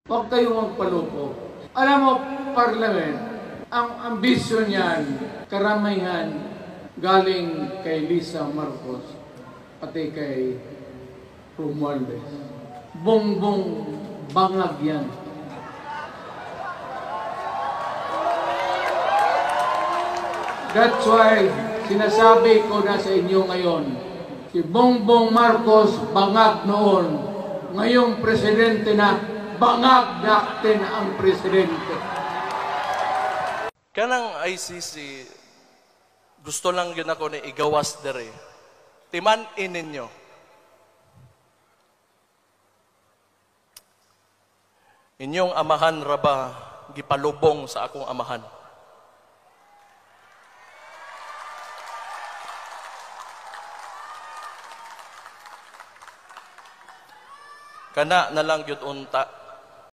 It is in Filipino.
Huwag kayong magpaloko. Alam mo, Parliament, ang ambisyon niyan, karamihan, galing kay Lisa Marcos, pati kay Romualdez. Bongbong bangag yan. That's why sinasabi ko na sa inyo ngayon, si Bongbong Marcos bangag noon, ngayong presidente na, bangag natin ang presidente. Kanang ICC, gusto lang yun ako ni igawas dere. Timan-in ninyo. Inyong amahan raba, gipalubong sa akong amahan. Kana na lang yun unta.